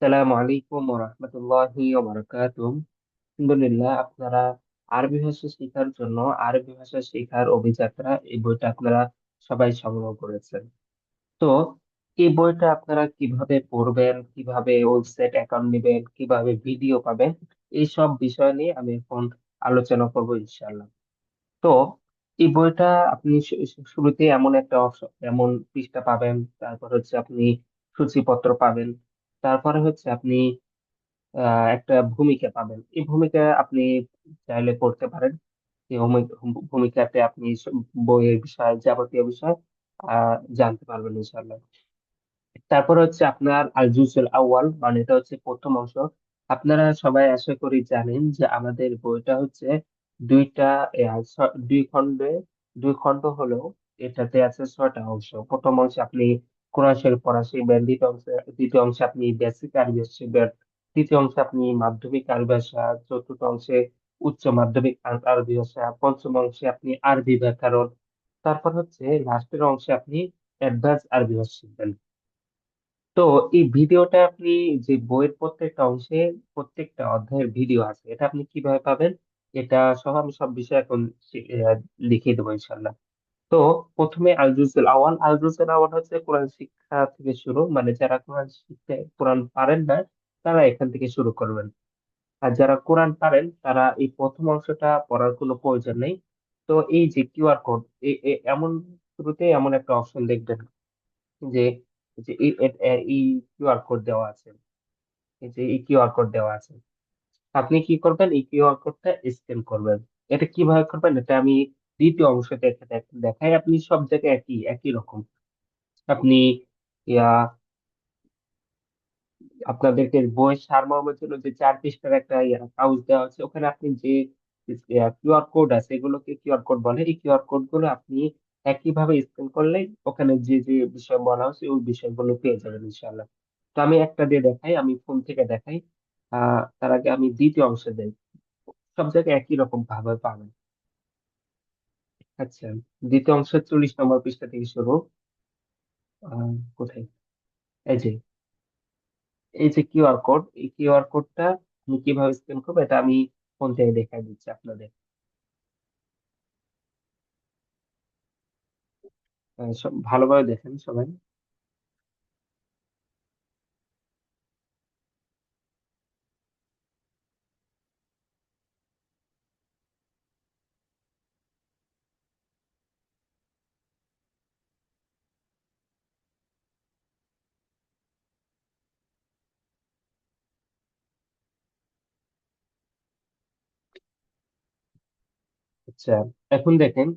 আসসালামু আলাইকুম ওয়া রাহমাতুল্লাহি ওয়া বারাকাতুহু। আলহামদুলিল্লাহ, আপনারা আরবি ভাষা শেখার জন্য আরবি ভাষা শেখার অভিযাত্রা এই বইটা আপনারা সবাই সংগ্রহ করেছেন। তো এই বইটা আপনারা কিভাবে পড়বেন, কিভাবে ওয়েবসাইট অ্যাকাউন্ট নেবেন, কিভাবে ভিডিও পাবেন, এই সব বিষয় নিয়ে আমি এখন আলোচনা করব ইনশাআল্লাহ। তো এই বইটা আপনি শুরুতে এমন একটা অপশন, এমন পৃষ্ঠা পাবেন, তারপর হচ্ছে আপনি সূচিপত্র পাবেন, তারপরে হচ্ছে আপনি একটা ভূমিকা পাবেন। এই ভূমিকা আপনি চাইলে পড়তে পারেন। এই ভূমিকাতে আপনি বইয়ের বিষয়, যাবতীয় বিষয় জানতে পারবেন ইনশাআল্লাহ। তারপর হচ্ছে আপনার আল জুজুল আউয়াল, মানে এটা হচ্ছে প্রথম অংশ। আপনারা সবাই আশা করি জানেন যে আমাদের বইটা হচ্ছে দুইটা, দুই খণ্ডে, দুই খণ্ড হলেও এটাতে আছে 6টা অংশ। প্রথম অংশে আপনি কোরআন শরীফ পড়া শিখবেন, দ্বিতীয় অংশে আপনি বেসিক আরবি শিখবেন, তৃতীয় অংশে আপনি মাধ্যমিক আরবি ভাষা, চতুর্থ অংশে উচ্চ মাধ্যমিক আরবি ভাষা, পঞ্চম অংশে আপনি আরবি ব্যাকরণ, তারপর হচ্ছে লাস্টের অংশে আপনি অ্যাডভান্স আরবি ভাষা শিখবেন। তো এই ভিডিওটা আপনি, যে বইয়ের প্রত্যেকটা অংশে প্রত্যেকটা অধ্যায়ের ভিডিও আছে, এটা আপনি কিভাবে পাবেন? এটা সহ আমি সব বিষয় এখন লিখিয়ে দেবো ইনশাল্লাহ। তো প্রথমে আল জুজুল আওয়াল। আল জুজুল আওয়াল হচ্ছে কোরআন শিক্ষা থেকে শুরু, মানে যারা কোরআন শিখতে, কোরআন পারেন না, তারা এখান থেকে শুরু করবেন। আর যারা কোরআন পারেন তারা এই প্রথম অংশটা পড়ার কোনো প্রয়োজন নেই। তো এই যে কিউআর কোড, এমন শুরুতে এমন একটা অপশন দেখবেন যে, যে এই কিউআর কোড দেওয়া আছে, এই যে এই কিউআর কোড দেওয়া আছে, আপনি কি করবেন? এই কিউআর কোডটা স্ক্যান করবেন। এটা কিভাবে করবেন এটা আমি দ্বিতীয় অংশতে দেখাই। আপনি সব জায়গায় একই একই রকম। আপনি ইয়া আপনাদেরকে বইয়ের সারমর্মের জন্য যে 4 পৃষ্ঠার একটা কাগজ দেওয়া আছে, ওখানে আপনি যে কিউআর কোড আছে, এগুলোকে কিউআর কোড বলে। এই কিউআর কোড গুলো আপনি একইভাবে স্ক্যান করলে ওখানে যে যে বিষয় বলা হচ্ছে ওই বিষয়গুলো পেয়ে যাবেন ইনশাআল্লাহ। তো আমি একটা দিয়ে দেখাই, আমি ফোন থেকে দেখাই। তার আগে আমি দ্বিতীয় অংশে যাই। সব জায়গায় একই রকম ভাবে পাবেন। আচ্ছা, দ্বিতীয় অংশ 40 নম্বর পৃষ্ঠা থেকে শুরু। কোথায়? এই যে, এই যে কিউআর কোড, এই কিউআর কোডটা আমি কিভাবে স্ক্যান করবো এটা আমি ফোন থেকে দেখাই দিচ্ছি আপনাদের। সব ভালোভাবে দেখেন সবাই। আচ্ছা, এখন দেখেন,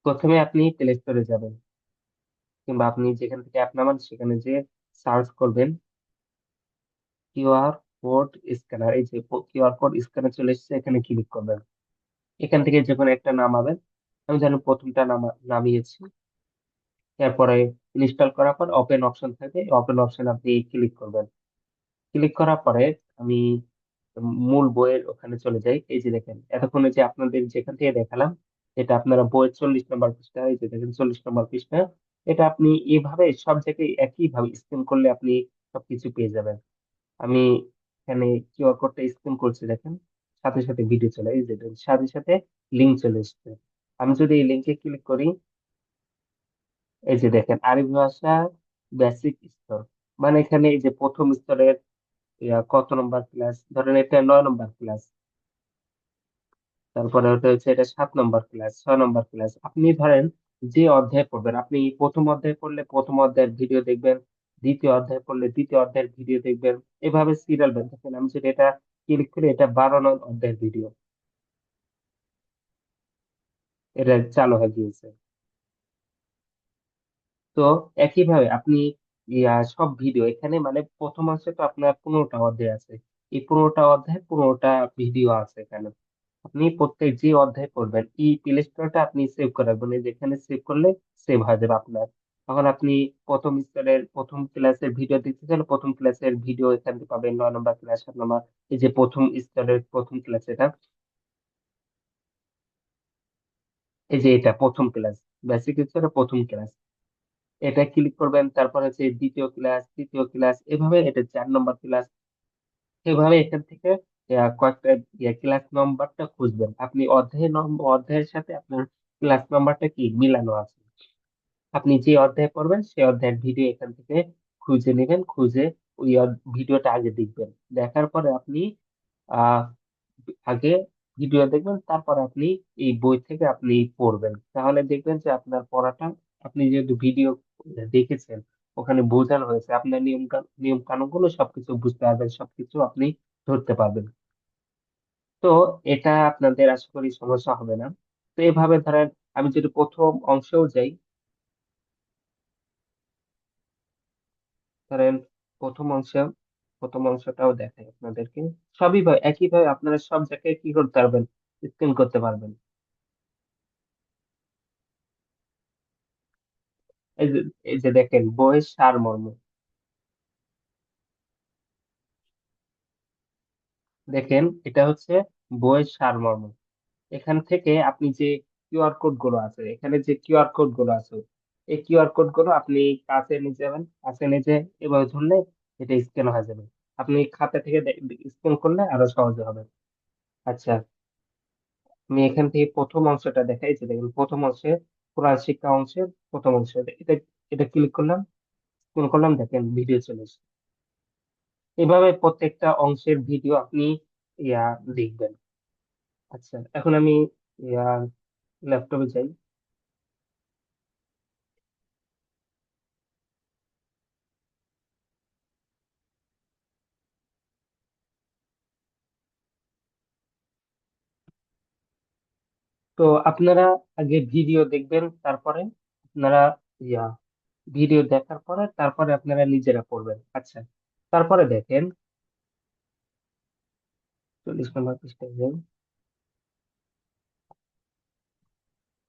প্রথমে আপনি প্লে স্টোরে যাবেন, কিংবা আপনি যেখান থেকে অ্যাপ নামান সেখানে যে সার্চ করবেন কিউআর কোড স্ক্যানার। এই যে কিউআর কোড স্ক্যানার চলে এসেছে, এখানে ক্লিক করবেন। এখান থেকে যে কোনো একটা নামাবেন। আমি যেন প্রথমটা নামিয়েছি। এরপরে ইনস্টল করার পর ওপেন অপশন থাকে, ওপেন অপশন আপনি ক্লিক করবেন। ক্লিক করার পরে আমি মূল বইয়ের ওখানে চলে যাই। এই যে দেখেন, এতক্ষণে যে আপনাদের যেখান থেকে দেখালাম, এটা আপনারা বইয়ের 40 নম্বর পৃষ্ঠা, এই যে দেখেন 40 নম্বর পৃষ্ঠা। এটা আপনি এভাবে সব জায়গায় একই ভাবে স্ক্যান করলে আপনি সবকিছু পেয়ে যাবেন। আমি এখানে কিউআর কোডটা স্ক্যান করছি, দেখেন সাথে সাথে ভিডিও চলে, এই যে দেখেন, সাথে সাথে লিঙ্ক চলে এসছে। আমি যদি এই লিঙ্কে ক্লিক করি, এই যে দেখেন আরবি ভাষা বেসিক স্তর, মানে এখানে এই যে প্রথম স্তরের কত নম্বর ক্লাস, ধরেন এটা 9 নম্বর ক্লাস, তারপরে ওটা হচ্ছে এটা 7 নম্বর ক্লাস, 6 নম্বর ক্লাস। আপনি ধরেন যে অধ্যায় পড়বেন, আপনি প্রথম অধ্যায় পড়লে প্রথম অধ্যায়ের ভিডিও দেখবেন, দ্বিতীয় অধ্যায় পড়লে দ্বিতীয় অধ্যায়ের ভিডিও দেখবেন, এভাবে সিরিয়াল বের দেখেন। আমি যদি এটা ক্লিক করি, এটা 12 নং অধ্যায়ের ভিডিও, এটা চালু হয়ে গিয়েছে। তো একইভাবে আপনি সব ভিডিও এখানে, মানে প্রথম অংশে তো আপনার 15টা অধ্যায় আছে, এই 15টা অধ্যায় 15টা ভিডিও আছে এখানে। আপনি প্রত্যেক যে অধ্যায় পড়বেন, এই প্লে স্টোরটা আপনি সেভ করে রাখবেন। এই যেখানে সেভ করলে সেভ হয়ে যাবে আপনার। তখন আপনি প্রথম স্তরের প্রথম ক্লাসের ভিডিও দেখতে চাইলে প্রথম ক্লাসের ভিডিও এখান থেকে পাবেন, 9 নম্বর ক্লাস, 7 নম্বর। এই যে প্রথম স্তরের প্রথম ক্লাস এটা, এই যে এটা প্রথম ক্লাস, বেসিক স্তরের প্রথম ক্লাস। এটা ক্লিক করবেন, তারপর হচ্ছে দ্বিতীয় ক্লাস, তৃতীয় ক্লাস, এভাবে এটা 4 নম্বর ক্লাস। এভাবে এখান থেকে কয়েকটা ক্লাস নাম্বারটা খুঁজবেন, আপনি অধ্যায় নম্বর, অধ্যায়ের সাথে আপনার ক্লাস নাম্বারটা কি মিলানো আছে। আপনি যে অধ্যায় পড়বেন সেই অধ্যায়ের ভিডিও এখান থেকে খুঁজে নেবেন, খুঁজে ওই ভিডিওটা আগে দেখবেন। দেখার পরে আপনি আহ আগে ভিডিও দেখবেন, তারপর আপনি এই বই থেকে আপনি পড়বেন। তাহলে দেখবেন যে আপনার পড়াটা, আপনি যেহেতু ভিডিও দেখেছেন, ওখানে বোঝানো হয়েছে, আপনার নিয়ম কানুন গুলো সবকিছু বুঝতে পারবেন, সবকিছু আপনি ধরতে পারবেন। তো এটা আপনাদের আশা করি সমস্যা হবে না। তো এভাবে ধরেন, আমি যদি প্রথম অংশেও যাই, ধরেন প্রথম অংশ, প্রথম অংশটাও দেখাই আপনাদেরকে। সবই ভাই একইভাবে আপনারা সব জায়গায় কি করতে পারবেন, স্ক্যান করতে পারবেন। এই যে, এই যে দেখেন বইয়ের সারমর্ম, দেখেন এটা হচ্ছে বইয়ের সারমর্ম। এখান থেকে আপনি যে কিউআর কোড গুলো আছে, এখানে যে কিউআর কোড গুলো আছে, এই কিউআর কোড গুলো আপনি কাছে নিয়ে যাবেন, কাছে নিয়ে যে এভাবে ধরলে এটা স্ক্যান হয়ে যাবে। আপনি খাতা থেকে স্ক্যান করলে আরো সহজে হবে। আচ্ছা, আমি এখান থেকে প্রথম অংশটা দেখাই, যে দেখেন প্রথম অংশে কোরআন শিক্ষা অংশের প্রথম অংশ, এটা এটা ক্লিক করলাম, স্ক্রল করলাম, দেখেন ভিডিও চলে এসেছে। এভাবে প্রত্যেকটা অংশের ভিডিও আপনি ইয়া দেখবেন। আচ্ছা, এখন আমি ইয়া ল্যাপটপে যাই। তো আপনারা আগে ভিডিও দেখবেন, তারপরে আপনারা ইয়া ভিডিও দেখার পরে তারপরে আপনারা নিজেরা পড়বেন। আচ্ছা, তারপরে দেখেন 40 নম্বর পৃষ্ঠায় যাই।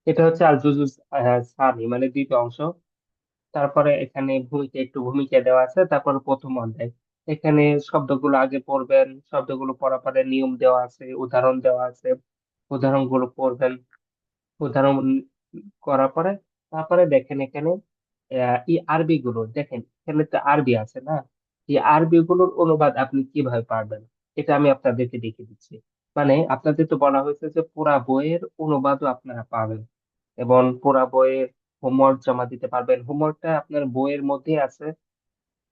এটা হচ্ছে আল জুজুস সানি, মানে দ্বিতীয় অংশ। তারপরে এখানে ভূমিকা, একটু ভূমিকা দেওয়া আছে, তারপরে প্রথম অধ্যায়। এখানে শব্দগুলো আগে পড়বেন, শব্দগুলো পড়ার পরে নিয়ম দেওয়া আছে, উদাহরণ দেওয়া আছে, উদাহরণগুলো পড়বেন। উদাহরণ করার পরে তারপরে দেখেন এখানে এই আরবি গুলো দেখেন, এখানে তো আরবি আছে না, এই আরবি গুলোর অনুবাদ আপনি কিভাবে পারবেন, এটা আমি আপনাদেরকে দেখিয়ে দিচ্ছি। মানে আপনাদের তো বলা হয়েছে যে পুরা বইয়ের অনুবাদও আপনারা পাবেন, এবং পুরা বইয়ের হোমওয়ার্ক জমা দিতে পারবেন। হোমওয়ার্কটা আপনার বইয়ের মধ্যে আছে,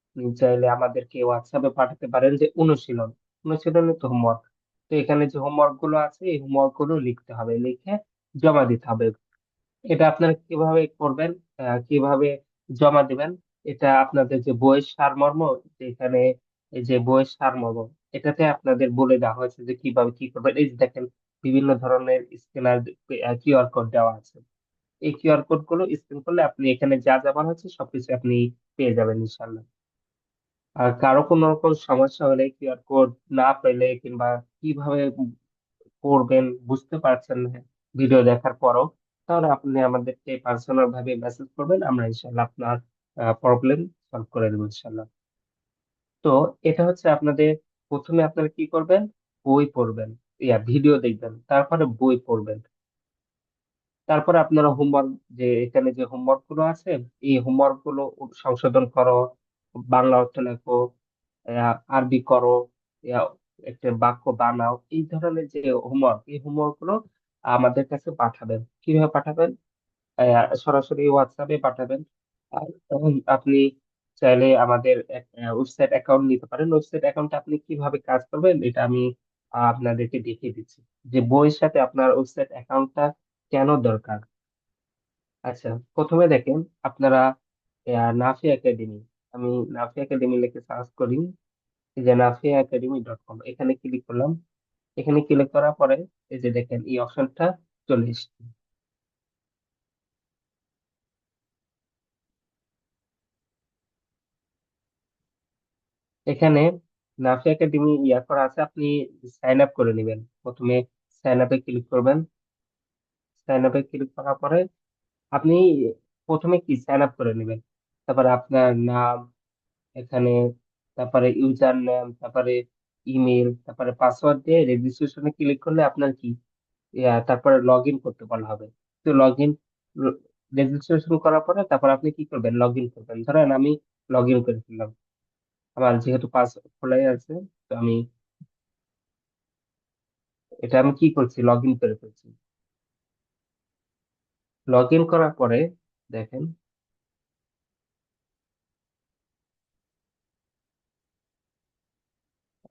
আপনি চাইলে আমাদেরকে হোয়াটসঅ্যাপে পাঠাতে পারেন, যে অনুশীলন, অনুশীলনের তো হোমওয়ার্ক। তো এখানে যে হোমওয়ার্ক গুলো আছে এই হোমওয়ার্ক গুলো লিখতে হবে, লিখে জমা দিতে হবে। এটা আপনারা কিভাবে করবেন, কিভাবে জমা দিবেন, এটা আপনাদের যে বইয়ের সারমর্ম, যে এখানে এই যে বইয়ের সারমর্ম, এটাতে আপনাদের বলে দেওয়া হয়েছে যে কিভাবে কি করবেন। এই যে দেখেন বিভিন্ন ধরনের স্ক্যানার, কিউআর কোড দেওয়া আছে। এই কিউআর কোড গুলো স্ক্যান করলে আপনি এখানে যা যা বলা হচ্ছে সবকিছু আপনি পেয়ে যাবেন ইনশাল্লাহ। আর কারো কোনো রকম সমস্যা হলে, কিউআর কোড না পেলে, কিংবা কিভাবে করবেন বুঝতে পারছেন না ভিডিও দেখার পরও, তাহলে আপনি আমাদেরকে পার্সোনাল ভাবে মেসেজ করবেন, আমরা ইনশাল্লাহ আপনার প্রবলেম সলভ করে দেবো ইনশাল্লাহ। তো এটা হচ্ছে আপনাদের, প্রথমে আপনারা কি করবেন, বই পড়বেন, ভিডিও দেখবেন, তারপরে বই পড়বেন। তারপরে আপনারা হোমওয়ার্ক, যে এখানে যে হোমওয়ার্ক গুলো আছে, এই হোমওয়ার্ক গুলো সংশোধন করো, বাংলা অর্থ লেখো, আরবি করো, আহ, একটা বাক্য বানাও, এই ধরনের যে হোমওয়ার্ক, এই হোমওয়ার্ক গুলো আমাদের কাছে পাঠাবেন। কিভাবে পাঠাবেন, সরাসরি হোয়াটসঅ্যাপে পাঠাবেন। আর আপনি চাইলে আমাদের ওয়েবসাইট অ্যাকাউন্ট নিতে পারেন। ওয়েবসাইট অ্যাকাউন্টে আপনি কিভাবে কাজ করবেন এটা আমি আপনাদেরকে দেখিয়ে দিচ্ছি, যে বইয়ের সাথে আপনার ওয়েবসাইট অ্যাকাউন্টটা কেন দরকার। আচ্ছা, প্রথমে দেখেন আপনারা নাফি একাডেমি, আমি নাফি একাডেমি লিখে সার্চ করি, এই যে nafiaacademy.com, এখানে ক্লিক করলাম। এখানে ক্লিক করার পরে এই যে দেখেন এই অপশনটা চলে এসেছে। এখানে নাফি একাডেমি ইয়া করা আছে, আপনি সাইন আপ করে নেবেন। প্রথমে সাইন আপে ক্লিক করবেন। সাইন আপে ক্লিক করার পরে আপনি প্রথমে কি সাইন আপ করে নেবেন, তারপরে আপনার নাম এখানে, তারপরে ইউজার নেম, তারপরে ইমেল, তারপরে পাসওয়ার্ড দিয়ে রেজিস্ট্রেশনে ক্লিক করলে আপনার কি তারপরে লগ ইন করতে বলা হবে। তো লগ ইন রেজিস্ট্রেশন করার পরে তারপর আপনি কি করবেন, লগ ইন করবেন। ধরেন আমি লগ ইন করে ফেললাম, আমার যেহেতু পাস খোলাই আছে, তো আমি এটা আমি কি করছি, লগ ইন করে ফেলছি। লগ ইন করার পরে দেখেন,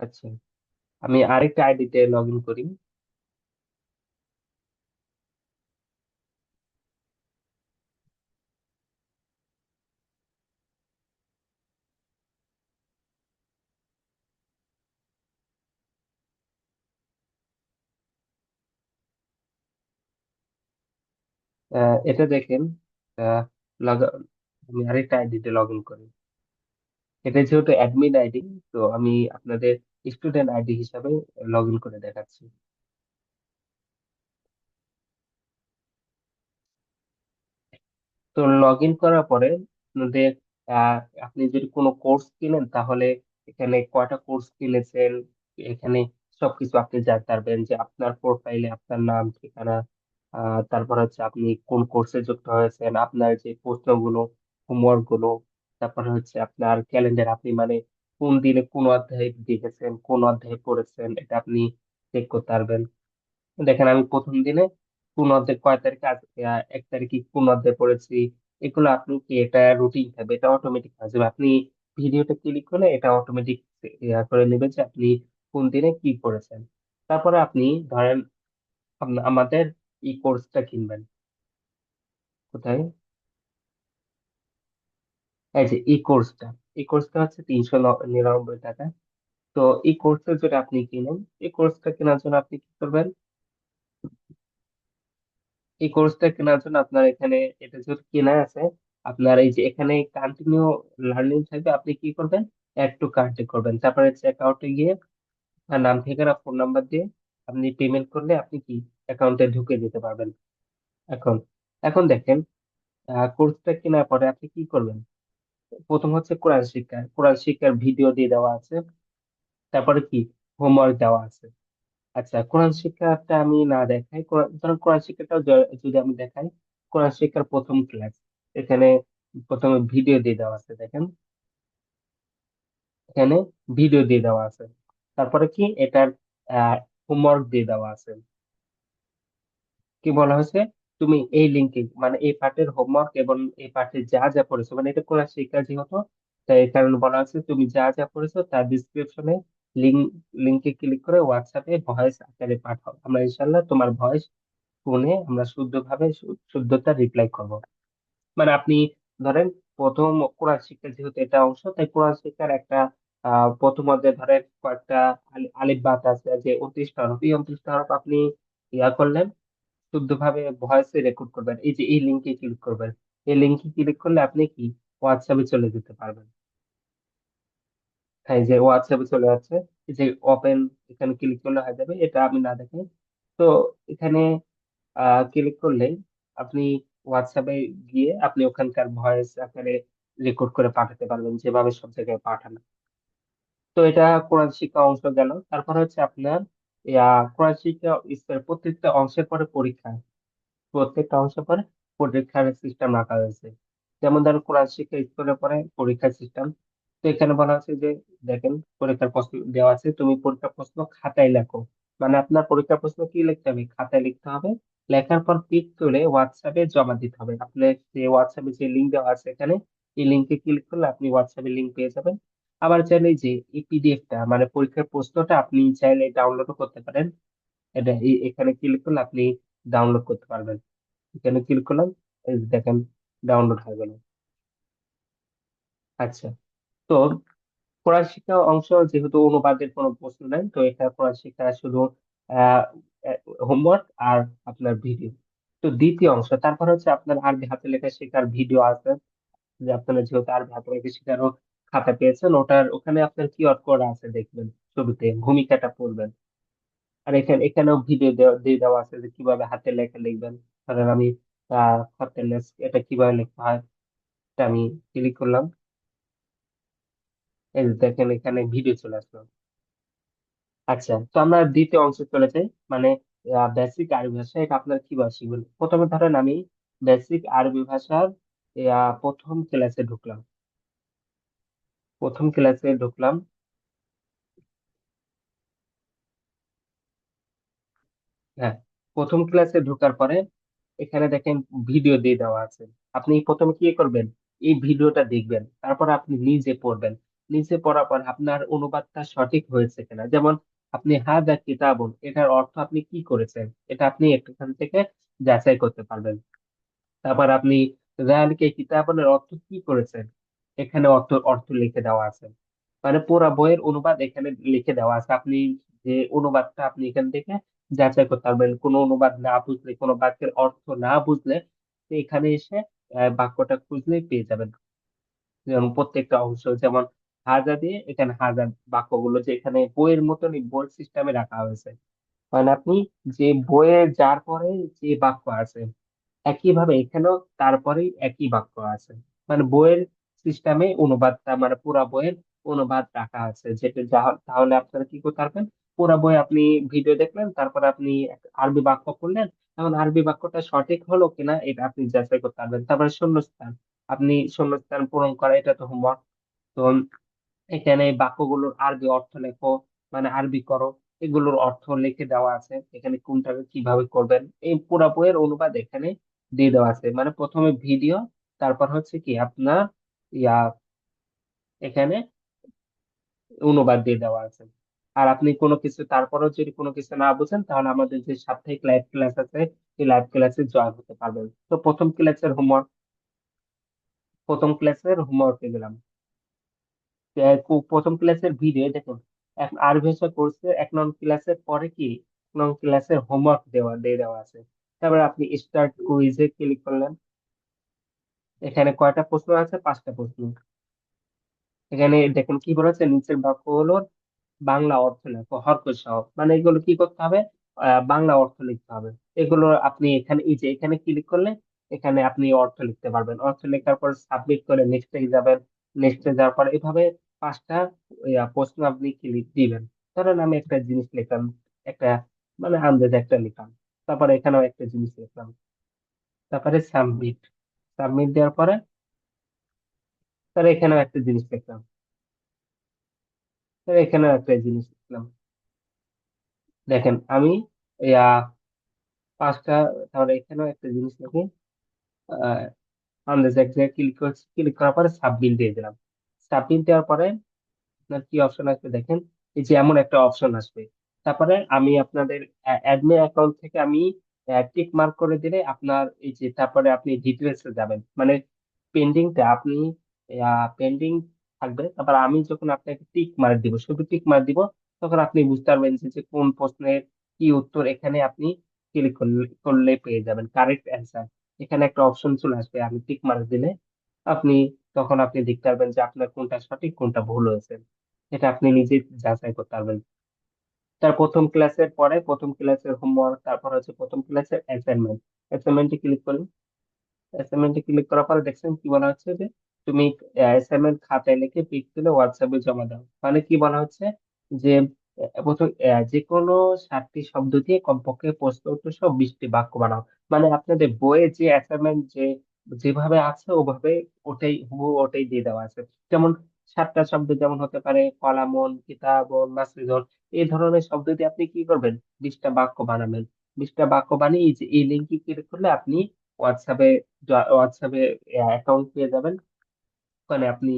আচ্ছা আমি আরেকটা আইডিতে লগ ইন করি। এটা দেখেন, আহ, লগা- আমি আরেকটা আইডিতে লগ ইন করি। এটা যেহেতু অ্যাডমিন আইডি, তো আমি আপনাদের স্টুডেন্ট আইডি হিসাবে লগ ইন করে দেখাচ্ছি। তো লগ ইন করার পরে আপনাদের, আহ, আপনি যদি কোনো কোর্স কিনেন তাহলে এখানে কয়টা কোর্স কিনেছেন, এখানে সবকিছু আপনি জানতে পারবেন, যে আপনার প্রোফাইলে আপনার নাম ঠিকানা, তারপর হচ্ছে আপনি কোন কোর্সে যুক্ত হয়েছেন, আপনার যে প্রশ্নগুলো, হোমওয়ার্ক গুলো, তারপরে হচ্ছে আপনার ক্যালেন্ডার, আপনি মানে কোন দিনে কোন অধ্যায় দেখেছেন, কোন অধ্যায় পড়েছেন, এটা আপনি চেক করতে পারবেন। দেখেন আমি প্রথম দিনে কোন অধ্যায় কয় তারিখে, আজকে 1 তারিখে কোন অধ্যায় পড়েছি, এগুলো আপনি কি, এটা রুটিন থাকবে, এটা অটোমেটিক হয়ে যাবে। আপনি ভিডিওতে ক্লিক করলে এটা অটোমেটিক করে নেবে যে আপনি কোন দিনে কি করেছেন। তারপরে আপনি ধরেন আমাদের এই কোর্সটা কিনবেন। কোথায়? এই যে এই কোর্সটা হচ্ছে 399 টাকা। তো এই কোর্সটা যদি আপনি কিনেন, এই কোর্সটা কেনার জন্য আপনি কি করবেন, এই কোর্সটা কেনার জন্য আপনার এখানে, এটা যেহেতু কেনা আছে, আপনার এই যে এখানে কন্টিনিউ লার্নিং থাকবে, আপনি কি করবেন, অ্যাড টু কার্টে করবেন। তারপরে চেক আউটে গিয়ে আপনার নাম ঠিকানা ফোন নাম্বার দিয়ে আপনি পেমেন্ট করলে আপনি কি অ্যাকাউন্টে ঢুকে দিতে পারবেন। এখন এখন দেখেন, কোর্সটা কেনার পরে আপনি কি করবেন। প্রথম হচ্ছে কোরআন শিক্ষার ভিডিও দিয়ে দেওয়া আছে। তারপরে কি, হোমওয়ার্ক দেওয়া আছে। আচ্ছা, কোরআন শিক্ষাটা আমি না দেখাই, ধরুন কোরআন শিক্ষাটা যদি আমি দেখাই, কোরআন শিক্ষার প্রথম ক্লাস, এখানে প্রথমে ভিডিও দিয়ে দেওয়া আছে, দেখেন এখানে ভিডিও দিয়ে দেওয়া আছে। তারপরে কি, এটার হোমওয়ার্ক দিয়ে দেওয়া আছে। কি বলা হয়েছে, তুমি এই লিঙ্কে, মানে এই পার্টের হোমওয়ার্ক এবং এই পার্টে যা যা পড়েছো, মানে এটা কোরআন শিক্ষা যেহেতু, তাই এই কারণে বলা হয়েছে তুমি যা যা পড়েছো তার ডিসক্রিপশনে লিঙ্ক লিঙ্কে ক্লিক করে হোয়াটসঅ্যাপে ভয়েস আকারে পাঠাও, আমরা ইনশাল্লাহ তোমার ভয়েস শুনে আমরা শুদ্ধভাবে শুদ্ধতা রিপ্লাই করব। মানে আপনি ধরেন প্রথম কোরআন শিক্ষা যেহেতু এটা অংশ, তাই কোরআন শিক্ষার একটা প্রথম অধ্যায়ে ধরেন কয়েকটা আলিফ বাত আছে, যে 29টা হরফ, এই 29টা হরফ আপনি ইয়া করলেন, শুদ্ধভাবে ভয়েসে রেকর্ড করবেন, এই যে এই লিঙ্কে ক্লিক করবেন। এই লিঙ্কে ক্লিক করলে আপনি কি হোয়াটসঅ্যাপে চলে যেতে পারবেন। হ্যাঁ, এই যে হোয়াটসঅ্যাপে চলে যাচ্ছে, এই যে ওপেন, এখানে ক্লিক করলে হয়ে যাবে, এটা আমি না দেখাই। তো এখানে ক্লিক করলেই আপনি হোয়াটসঅ্যাপে গিয়ে আপনি ওখানকার ভয়েস আকারে রেকর্ড করে পাঠাতে পারবেন, যেভাবে সব জায়গায় পাঠানো। তো এটা কোরআন শিক্ষা অংশ গেল। তারপর হচ্ছে আপনার কোরআন শিক্ষা স্তরের প্রত্যেকটা অংশের পরে পরীক্ষা, প্রত্যেকটা অংশের পরে পরীক্ষার সিস্টেম রাখা হয়েছে। যেমন ধরো কোরআন শিক্ষা স্তরের পরে পরীক্ষার সিস্টেম। তো এখানে বলা হচ্ছে যে দেখেন, পরীক্ষার প্রশ্ন দেওয়া আছে, তুমি পরীক্ষার প্রশ্ন খাতায় লেখো। মানে আপনার পরীক্ষার প্রশ্ন কি লিখতে হবে, খাতায় লিখতে হবে। লেখার পর পিক করে হোয়াটসঅ্যাপে জমা দিতে হবে। আপনার যে হোয়াটসঅ্যাপে যে লিঙ্ক দেওয়া আছে এখানে, এই লিঙ্কে ক্লিক করলে আপনি হোয়াটসঅ্যাপে লিঙ্ক পেয়ে যাবেন। আবার চাইলে এই যে এই পিডিএফটা, মানে পরীক্ষার প্রশ্নটা আপনি চাইলে ডাউনলোডও করতে পারেন। এটা এখানে ক্লিক করলে আপনি ডাউনলোড করতে পারবেন। এখানে ক্লিক করলাম, এই যে দেখেন ডাউনলোড হয়ে গেল। আচ্ছা, তো কোরআন শিক্ষা অংশ যেহেতু অনুবাদের কোনো প্রশ্ন নাই, তো এটা কোরআন শিক্ষা শুধু আহ হোমওয়ার্ক আর আপনার ভিডিও। তো দ্বিতীয় অংশ, তারপর হচ্ছে আপনার আরবি হাতে লেখা শেখার ভিডিও আছে, যে আপনারা যেহেতু আরবি হাতে লেখা শেখারও খাতা পেয়েছেন, ওখানে আপনার কিওয়ার্ড করা আছে, দেখবেন ছবিতে ভূমিকাটা পড়বেন। আর এখানেও ভিডিও দিয়ে দেওয়া আছে যে কিভাবে হাতে লেখা লিখবেন। ধরেন আমি হাতের লেখ এটা কিভাবে লেখা হয়, এটা আমি ক্লিক করলাম, এই যে দেখেন এখানে ভিডিও চলে আসলো। আচ্ছা, তো আমরা দ্বিতীয় অংশে চলে যাই, মানে বেসিক আরবি ভাষা, এটা আপনার কিভাবে শিখবেন। প্রথমে ধরেন আমি বেসিক আরবি ভাষার প্রথম ক্লাসে ঢুকলাম। প্রথম ক্লাসে ঢুকলাম। হ্যাঁ, প্রথম ক্লাসে ঢোকার পরে এখানে দেখেন ভিডিও দিয়ে দেওয়া আছে। আপনি প্রথমে কি করবেন, এই ভিডিওটা দেখবেন, তারপর আপনি নিজে পড়বেন। নিজে পড়ার পর আপনার অনুবাদটা সঠিক হয়েছে কিনা, যেমন আপনি হাদা কিতাবুন, এটার অর্থ আপনি কি করেছেন, এটা আপনি এখান থেকে যাচাই করতে পারবেন। তারপর আপনি যালিকা কিতাবুনের অর্থ কি করেছেন, এখানে অর্থ অর্থ লিখে দেওয়া আছে। মানে পুরা বইয়ের অনুবাদ এখানে লিখে দেওয়া আছে। আপনি যে অনুবাদটা আপনি এখান থেকে যাচাই করতে পারবেন। কোনো অনুবাদ না বুঝলে, কোনো বাক্যের অর্থ না বুঝলে তো এখানে এসে বাক্যটা খুঁজলেই পেয়ে যাবেন। যেমন প্রত্যেকটা অংশ, যেমন হাজা দিয়ে এখানে হাজার বাক্যগুলো যে এখানে বইয়ের মতনই বই সিস্টেমে রাখা হয়েছে। মানে আপনি যে বইয়ে যার পরে যে বাক্য আছে, একইভাবে এখানেও তারপরেই একই বাক্য আছে। মানে বইয়ের সিস্টেমে অনুবাদটা, মানে পুরা বইয়ের অনুবাদ রাখা আছে, যেটা তাহলে আপনারা কি করতে পারবেন, পুরা বই আপনি ভিডিও দেখলেন, তারপর আপনি একটা আরবি বাক্য পড়লেন, এখন আরবি বাক্যটা সঠিক হলো কিনা এটা আপনি যাচাই করতে পারবেন। তারপরে শূন্যস্থান, আপনি শূন্যস্থান পূরণ করা, এটা তো হোমওয়ার্ক। তো এখানে বাক্যগুলোর আরবি অর্থ লেখো, মানে আরবি করো, এগুলোর অর্থ লিখে দেওয়া আছে। এখানে কোনটাকে কিভাবে করবেন, এই পুরা বইয়ের অনুবাদ এখানে দিয়ে দেওয়া আছে। মানে প্রথমে ভিডিও, তারপর হচ্ছে কি আপনার ইয়া এখানে অনুবাদ দিয়ে দেওয়া আছে। আর আপনি কোনো কিছু তারপরেও যদি কোনো কিছু না বুঝেন, তাহলে আমাদের যে সাপ্তাহিক লাইভ ক্লাস আছে, এই লাইভ ক্লাসে জয়েন হতে পারবেন। তো প্রথম ক্লাসের হোমওয়ার্কে গেলাম। প্রথম ক্লাসের ভিডিও দেখুন, আরবি ভাষা কোর্সে 1 নং ক্লাসের পরে কি 1 নং ক্লাসের হোমওয়ার্ক দিয়ে দেওয়া আছে। তারপরে আপনি স্টার্ট কুইজে ক্লিক করলেন। এখানে কয়টা প্রশ্ন আছে, 5টা প্রশ্ন। এখানে দেখুন কি বলেছে, নিচের বাক্যগুলোর বাংলা অর্থ লেখো হরফ সহ। মানে এগুলো কি করতে হবে, বাংলা অর্থ লিখতে হবে। এগুলো আপনি এখানে, এই যে এখানে ক্লিক করলে এখানে আপনি অর্থ লিখতে পারবেন। অর্থ লেখার পর সাবমিট করে নেক্সটে যাবেন। নেক্সটে যাওয়ার পর এভাবে 5টা প্রশ্ন আপনি ক্লিক দিবেন। ধরেন আমি একটা জিনিস লিখলাম, একটা মানে আন্দাজে একটা লিখলাম, তারপরে এখানেও একটা জিনিস লিখলাম, তারপরে সাবমিট। সাবমিট দেওয়ার পরে তাহলে এখানেও একটা জিনিস লিখলাম, তাহলে এখানেও একটা জিনিস লিখলাম। দেখেন আমি ইয়া 5টা, তাহলে এখানেও একটা জিনিস লিখি। আহ আন্দাজে এক জায়গায় ক্লিক করছি, ক্লিক করার পরে সাবমিট দিয়ে দিলাম। সাবমিট দেওয়ার পরে আপনার কি অপশন আসবে দেখেন, এই যে এমন একটা অপশন আসবে। তারপরে আমি আপনাদের অ্যাডমিন অ্যাকাউন্ট থেকে আমি টিক মার্ক করে দিলে আপনার এই যে, তারপরে আপনি ডিটেলস এ যাবেন, মানে পেন্ডিংটা আপনি পেন্ডিং থাকবে। তারপর আমি যখন আপনাকে টিক মার্ক দিব, শুধু টিক মার্ক দিব, তখন আপনি বুঝতে পারবেন যে কোন প্রশ্নের কি উত্তর। এখানে আপনি ক্লিক করলে পেয়ে যাবেন কারেক্ট অ্যান্সার। এখানে একটা অপশন চলে আসবে, আমি টিক মার্ক দিলে আপনি, তখন আপনি দেখতে পারবেন যে আপনার কোনটা সঠিক কোনটা ভুল হয়েছে। এটা আপনি নিজে যাচাই করতে পারবেন। তার প্রথম ক্লাসের পরে প্রথম ক্লাসের হোমওয়ার্ক, তারপর হচ্ছে প্রথম ক্লাসের অ্যাসাইনমেন্ট। অ্যাসাইনমেন্টে ক্লিক করুন। অ্যাসাইনমেন্টে ক্লিক করার পরে দেখছেন কি বলা হচ্ছে যে তুমি অ্যাসাইনমেন্ট খাতায় লিখে পিক তুলে হোয়াটসঅ্যাপে জমা দাও। মানে কি বলা হচ্ছে যে প্রথম যে কোনো 7টি শব্দ দিয়ে কমপক্ষে প্রশ্ন উত্তর সহ 20টি বাক্য বানাও। মানে আপনাদের বইয়ে যে অ্যাসাইনমেন্ট যে যেভাবে আছে ওভাবে, ওটাই হুবহু ওটাই দিয়ে দেওয়া আছে। যেমন 7টা শব্দ যেমন হতে পারে কলামন, কিতাবন, মাসিদন, এই ধরনের শব্দ দিয়ে আপনি কি করবেন, 20টা বাক্য বানাবেন। 20টা বাক্য বানিয়ে এই যে এই লিঙ্কে ক্লিক করলে আপনি হোয়াটসঅ্যাপে হোয়াটসঅ্যাপে অ্যাকাউন্ট পেয়ে যাবেন। ওখানে আপনি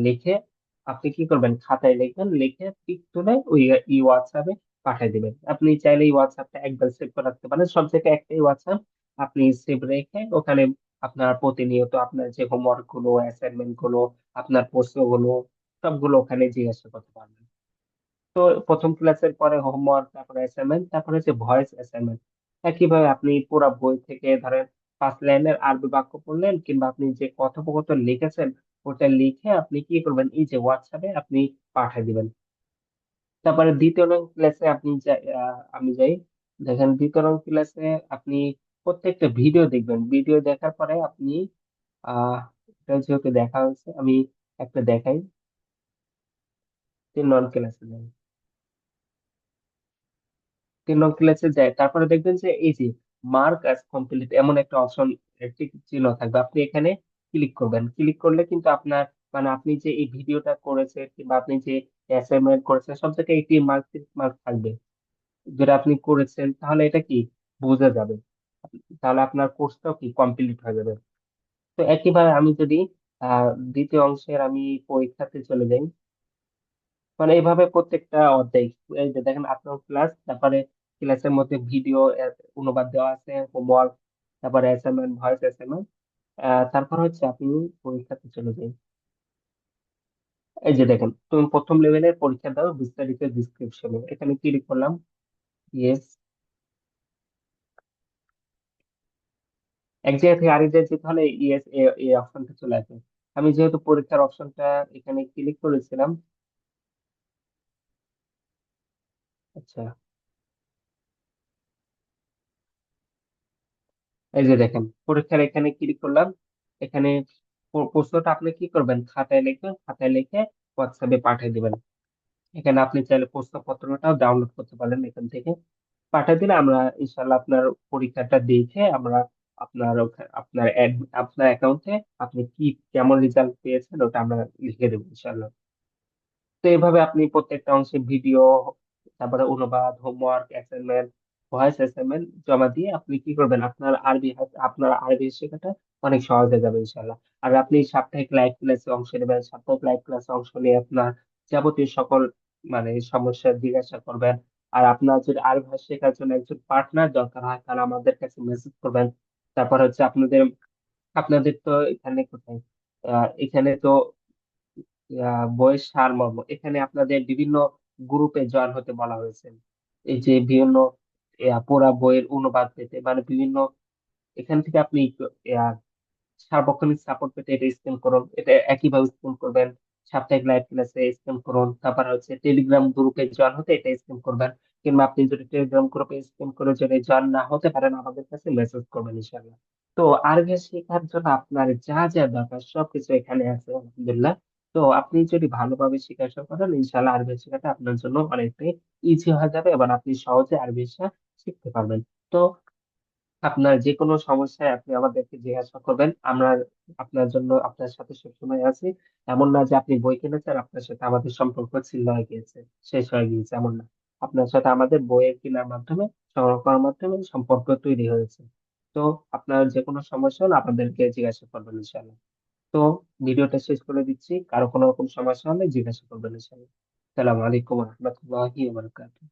লিখে আপনি কি করবেন, খাতায় লিখবেন, লিখে পিক তুলে ওই হোয়াটসঅ্যাপে পাঠিয়ে দিবেন। আপনি চাইলে এই হোয়াটসঅ্যাপটা একবার সেভ করে রাখতে পারেন, সব জায়গায় একটাই হোয়াটসঅ্যাপ। আপনি সেভ রেখে ওখানে আপনার প্রতিনিয়ত আপনার যে হোমওয়ার্ক গুলো, অ্যাসাইনমেন্ট গুলো, আপনার প্রশ্নগুলো সবগুলো ওখানে জিজ্ঞাসা করতে পারবেন। তো প্রথম ক্লাসের পরে হোমওয়ার্ক, তারপরে অ্যাসাইনমেন্ট, তারপরে হচ্ছে ভয়েস অ্যাসাইনমেন্ট। একইভাবে আপনি পুরো বই থেকে ধরেন 5 লাইনের আরবি বাক্য পড়লেন, কিংবা আপনি যে কথোপকথন লিখেছেন ওটা লিখে আপনি কি করবেন, এই যে হোয়াটসঅ্যাপে আপনি পাঠিয়ে দিবেন। তারপরে দ্বিতীয় নং ক্লাসে আমি যাই। দেখেন দ্বিতীয় নং ক্লাসে আপনি প্রত্যেকটা ভিডিও দেখবেন। ভিডিও দেখার পরে আপনি এটা যেহেতু দেখা হয়েছে, আমি একটা দেখাই। 3 নং ক্লাসে যাই। 3 নং ক্লাসে যায়, তারপরে দেখবেন যে এই যে মার্ক অ্যাজ কমপ্লিট এমন একটা অপশন, একটি চিহ্ন থাকবে। আপনি এখানে ক্লিক করবেন। ক্লিক করলে কিন্তু আপনার মানে আপনি যে এই ভিডিওটা করেছেন কিংবা আপনি যে অ্যাসাইনমেন্ট করেছেন সব জায়গায় একটি মার্ক মার্ক থাকবে, যেটা আপনি করেছেন। তাহলে এটা কি বোঝা যাবে, তাহলে আপনার কোর্সটাও কি কমপ্লিট হয়ে যাবে। তো একইভাবে আমি যদি দ্বিতীয় অংশের আমি পরীক্ষাতে চলে যাই, মানে এইভাবে প্রত্যেকটা অধ্যায়, এই যে দেখেন আপনার ক্লাস, তারপরে ক্লাসের মধ্যে ভিডিও অনুবাদ দেওয়া আছে, হোমওয়ার্ক, তারপরে অ্যাসাইনমেন্ট, ভয়েস অ্যাসাইনমেন্ট। তারপর হচ্ছে আপনি পরীক্ষাতে চলে যাই। এই যে দেখেন, তুমি প্রথম লেভেলের পরীক্ষা দাও বিস্তারিত ডিসক্রিপশনে, এখানে ক্লিক করলাম। ইয়েস। এক জায়গা থেকে আরেক জায়গায় যেতে হলে ইয়েস এই অপশনটা চলে আসে। আমি যেহেতু পরীক্ষার অপশনটা এখানে ক্লিক করেছিলাম। আচ্ছা, এই যে দেখেন পরীক্ষার এখানে ক্লিক করলাম। এখানে প্রশ্নটা আপনি কি করবেন, খাতায় লিখবেন, খাতায় লিখে হোয়াটসঅ্যাপে পাঠিয়ে দিবেন। এখানে আপনি চাইলে প্রশ্নপত্রটাও ডাউনলোড করতে পারেন এখান থেকে। পাঠিয়ে দিলে আমরা ইনশাল্লাহ আপনার পরীক্ষাটা দেখে আমরা আপনার অ্যাকাউন্টে আপনি কি কেমন রেজাল্ট পেয়েছেন ওটা আমরা লিখে দেবো ইনশাল্লাহ। তো এইভাবে আপনি প্রত্যেকটা অংশে ভিডিও, তারপরে অনুবাদ, হোমওয়ার্ক, অ্যাসাইনমেন্ট, ভয়েস অ্যাসাইনমেন্ট জমা দিয়ে আপনি কি করবেন, আপনার আরবি শেখাটা অনেক সহজ হয়ে যাবে ইনশাল্লাহ। আর আপনি সাপ্তাহিক লাইভ ক্লাসে অংশ নেবেন, সাপ্তাহিক লাইভ ক্লাসে অংশ নিয়ে আপনার যাবতীয় সকল মানে সমস্যা জিজ্ঞাসা করবেন। আর আপনার যদি আরবি ভাষা শেখার জন্য একজন পার্টনার দরকার হয় তাহলে আমাদের কাছে মেসেজ করবেন। তারপর হচ্ছে আপনাদের আপনাদের তো এখানে কোথায়, এখানে তো বইয়ের সারমর্ম, এখানে আপনাদের বিভিন্ন গ্রুপে জয়েন হতে বলা হয়েছে। এই যে বিভিন্ন পুরা বইয়ের অনুবাদ পেতে মানে বিভিন্ন, এখান থেকে আপনি আহ, সার্বক্ষণিক সাপোর্ট পেতে এটা স্ক্যান করুন, এটা একইভাবে স্ক্যান করবেন। সাপ্তাহিক লাইভ ক্লাসে স্ক্যান করুন। তারপর হচ্ছে টেলিগ্রাম গ্রুপে জয়েন হতে এটা স্ক্যান করবেন। কিংবা আপনি যদি টেলিগ্রাম গ্রুপে স্ক্যান করে যদি জয়েন না হতে পারেন আমাদের কাছে মেসেজ করবেন ইনশাআল্লাহ। তো আরবি শেখার জন্য আপনার যা যা দরকার সবকিছু এখানে আছে আলহামদুলিল্লাহ। তো আপনি যদি ভালোভাবে শেখা শুরু করেন ইনশাআল্লাহ আরবি শেখাটা আপনার জন্য অনেকটাই ইজি হয়ে যাবে এবং আপনি সহজে আরবি ভাষা শিখতে পারবেন। তো আপনার যে কোনো সমস্যায় আপনি আমাদেরকে জিজ্ঞাসা করবেন, আমরা আপনার জন্য আপনার সাথে সবসময় আছি। এমন না যে আপনি বই কিনেছেন আপনার সাথে আমাদের সম্পর্ক ছিন্ন হয়ে গিয়েছে, শেষ হয়ে গিয়েছে, এমন না। আপনার সাথে আমাদের বইয়ের কেনার মাধ্যমে, সংগ্রহ করার মাধ্যমে সম্পর্ক তৈরি হয়েছে। তো আপনার যে কোনো সমস্যা হলে আপনাদেরকে জিজ্ঞাসা করবেন ইনশাআল্লাহ। তো ভিডিওটা শেষ করে দিচ্ছি, কারো কোনো রকম সমস্যা হলে জিজ্ঞাসা করবেন ইনশাআল্লাহ। আসসালামু আলাইকুম রহমতুল্লাহি ওয়া বারাকাতুহু।